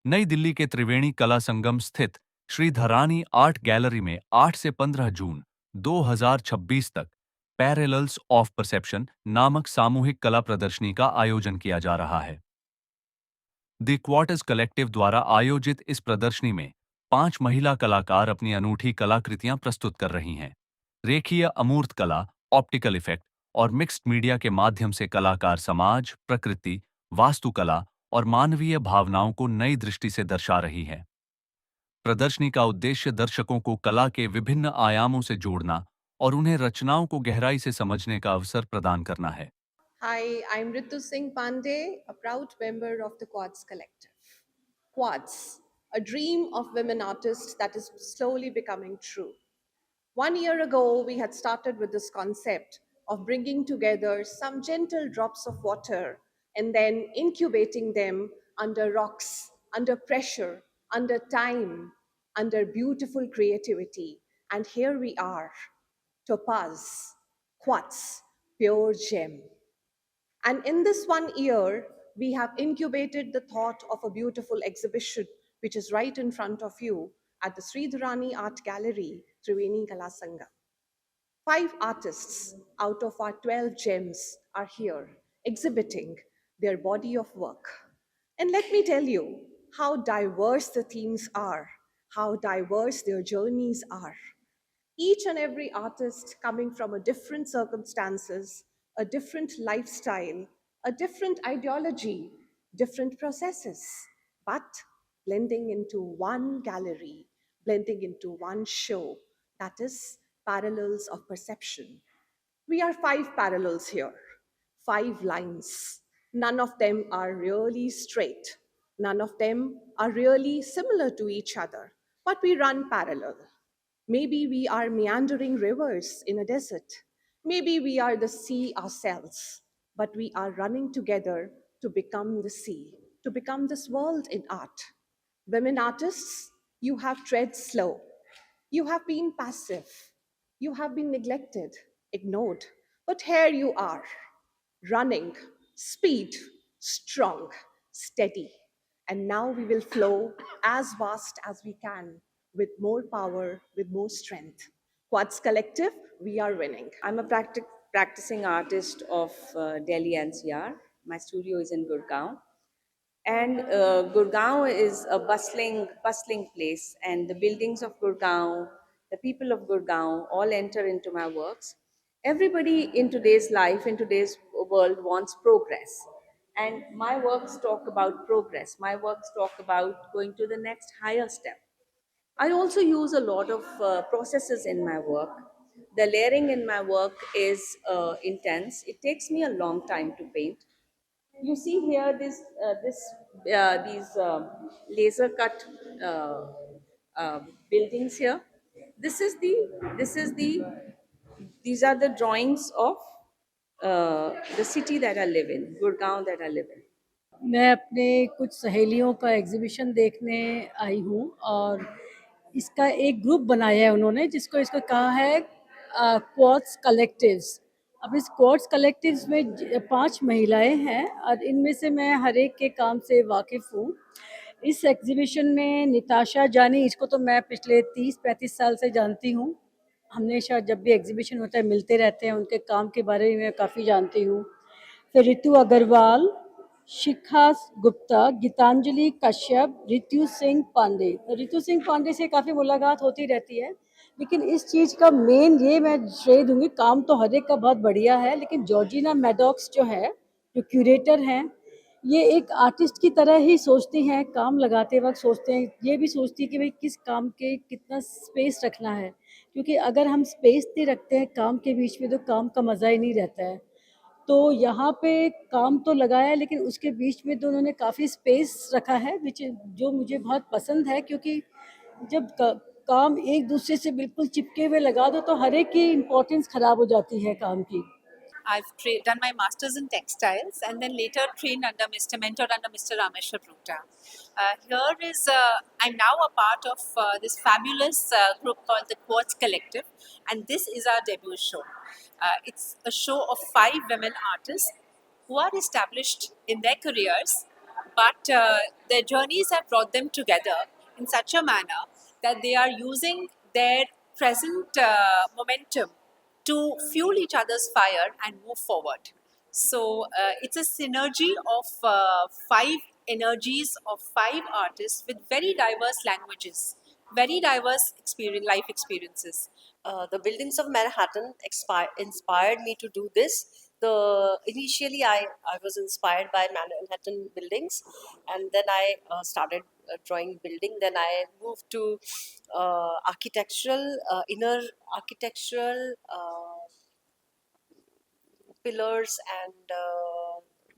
नई दिल्ली के त्रिवेणी कला संगम स्थित श्रीधरानी आर्ट गैलरी में 8 से 15 जून 2026 तक पैरेलल्स ऑफ परसेप्शन नामक सामूहिक कला प्रदर्शनी का आयोजन किया जा रहा है। द क्वार्टर्स कलेक्टिव द्वारा आयोजित इस प्रदर्शनी में 5 महिला कलाकार अपनी अनूठी कलाकृतियां प्रस्तुत कर रही हैं। रेखीय अमूर्त कला, ऑप्टिकल इफेक्ट और मिक्स्ड मीडिया के माध्यम से कलाकार समाज, प्रकृति, वास्तुकला और मानवीय भावनाओं को नई दृष्टि से दर्शा रही है। प्रदर्शनी का उद्देश्य दर्शकों को कला के विभिन्न आयामों से जोड़ना और उन्हें रचनाओं को गहराई से समझने का अवसर प्रदान करना है। Hi, I'm Ritu Singh Pandey, a proud member of the Quads Collective. Quads, a dream of women artists that is slowly becoming true. 1 year ago, we had started with this concept of bringing together some gentle drops of water and then incubating them under rocks, under pressure, under time, under beautiful creativity. And here we are, topaz, quartz, pure gem. And in this 1 year, we have incubated the thought of a beautiful exhibition, which is right in front of you at the Sridharani Art Gallery, Triveni Kalasanga. 5 artists out of our 12 gems are here exhibiting their body of work. And let me tell you how diverse the themes are, how diverse their journeys are. Each and every artist coming from a different circumstances, a different lifestyle, a different ideology, different processes, but blending into one gallery, blending into one show, that is parallels of perception. We are 5 parallels here, 5 lines. None of them are really straight. None of them are really similar to each other, but we run parallel. Maybe we are meandering rivers in a desert. Maybe we are the sea ourselves, but we are running together to become the sea, to become this world in art. Women artists, you have tread slow. You have been passive. You have been neglected, ignored. But here you are, running, speed, strong, steady. And now we will flow as vast as we can with more power, with more strength. Quads Collective, we are winning. I'm a practicing artist of Delhi NCR. My studio is in Gurgaon. And Gurgaon is a bustling place. And the buildings of Gurgaon, the people of Gurgaon all enter into my works. Everybody in today's life, in today's world wants progress. And my works talk about progress. My works talk about going to the next higher step. I also use a lot of processes in my work. The layering in my work is intense. It takes me a long time to paint. You see here these laser cut uh, buildings here. This is the these are the drawings of the city that I live in, Gurgaon that I live in. मैं अपने कुछ सहेलियों का exhibition देखने आई हूँ और इसका एक ग्रुप बनाया है उन्होंने जिसको इसको कहा है क्वार्ट्स कलेक्टिव्स। अब इस क्वार्ट्स कलेक्टिव्स में 5 महिलाएं हैं और इनमें से मैं हर एक के काम से वाकिफ़ हूँ। इस एग्ज़िबिशन में निताशा जानी, इसको तो मैं पिछले 30-35 साल से जानती हूँ। हमेशा जब भी एग्ज़िबिशन होता है मिलते रहते हैं, उनके काम के बारे में काफ़ी जानती हूँ। फिर रितु अग्रवाल, शिखा गुप्ता, गीतांजलि कश्यप, रितु सिंह पांडे। तो रितु सिंह पांडे से काफ़ी मुलाकात होती रहती है, लेकिन इस चीज़ का मेन ये मैं श्रेय दूंगी, काम तो हर एक का बहुत बढ़िया है, लेकिन जॉर्जिना मैडॉक्स जो है, जो क्यूरेटर हैं, ये एक आर्टिस्ट की तरह ही सोचती हैं, काम लगाते वक्त सोचते हैं, ये भी सोचती है कि भाई किस काम के कितना स्पेस रखना है, क्योंकि अगर हम स्पेस नहीं रखते हैं काम के बीच में तो काम का मज़ा ही नहीं रहता है। तो यहाँ पे काम तो लगाया है, लेकिन उसके बीच में तो उन्होंने काफ़ी स्पेस रखा है जो मुझे बहुत पसंद है, क्योंकि जब काम एक दूसरे से बिल्कुल चिपके हुए लगा दो तो हर एक की इम्पोर्टेंस ख़राब हो जाती है काम की। I've done my master's in textiles and then later trained mentored under Mr. Rameshwar Prukta. I'm now a part of this fabulous group called the Quartz Collective, and this is our debut show. It's a show of 5 women artists who are established in their careers, but their journeys have brought them together in such a manner that they are using their present momentum to fuel each other's fire and move forward. So it's a synergy of five energies of five artists with very diverse languages, very diverse life experiences. The buildings of Manhattan inspired me to do this. Initially I was inspired by Manhattan buildings, and then I started drawing building. Then I moved to architectural inner architectural pillars, and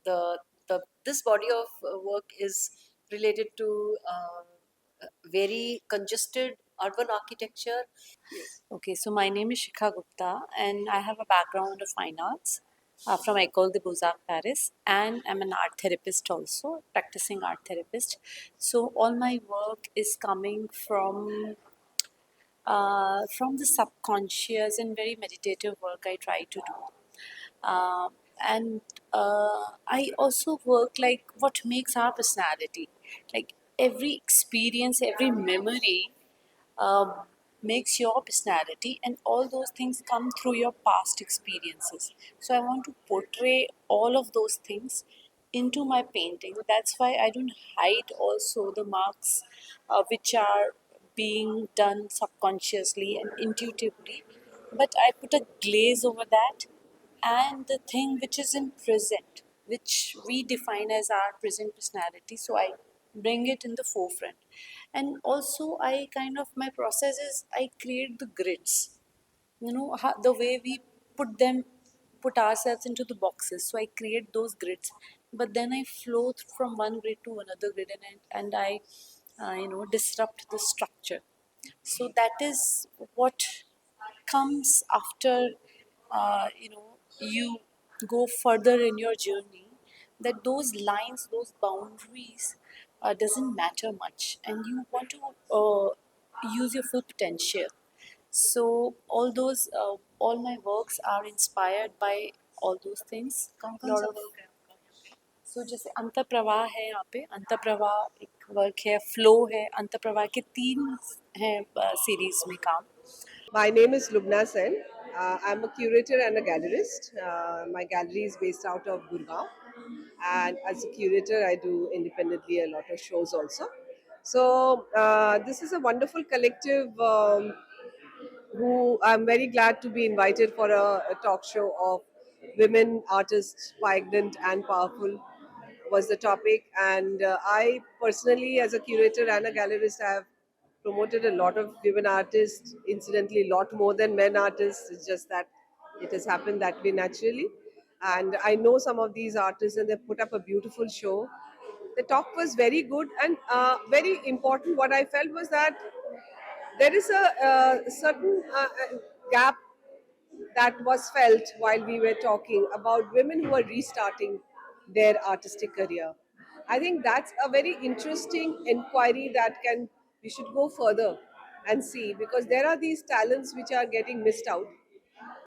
the this body of work is related to very congested urban architecture. Okay, so my name is Shikha Gupta, and I have a background of fine arts from École de Beaux-Arts Paris, and I'm an art therapist also, practicing art therapist. So all my work is coming from the subconscious and very meditative work I try to do. Uh, and I also work like what makes our personality, like every experience, every memory um, makes your personality, and all those things come through your past experiences. So I want to portray all of those things into my painting. That's why I don't hide also the marks which are being done subconsciously and intuitively, but I put a glaze over that, and the thing which is in present, which we define as our present personality, so I bring it in the forefront. And also I kind of, my process is I create the grids, the way we put ourselves into the boxes. So I create those grids, but then I flow from one grid to another grid, and I disrupt the structure. So that is what comes after you go further in your journey, that those lines, those boundaries doesn't matter much, and you want to use your full potential. So all my works are inspired by all those things. Lot of, so जैसे अंतःप्रवाह है, यहाँ पे अंतःप्रवाह एक work है, flow है, अंतःप्रवाह के 3 हैं series में काम. My name is Lubna Sen. I'm a curator and a gallerist. My gallery is based out of Gurgaon. And as a curator, I do independently a lot of shows also. So, this is a wonderful collective who I'm very glad to be invited for a talk show of women artists, poignant and powerful was the topic. And I personally, as a curator and a gallerist, have promoted a lot of women artists, incidentally, a lot more than men artists. It's just that it has happened that way naturally. And I know some of these artists, and they put up a beautiful show. The talk was very good and very important. What I felt was that there is a certain gap that was felt while we were talking about women who are restarting their artistic career. I think that's a very interesting inquiry that we should go further and see, because there are these talents which are getting missed out.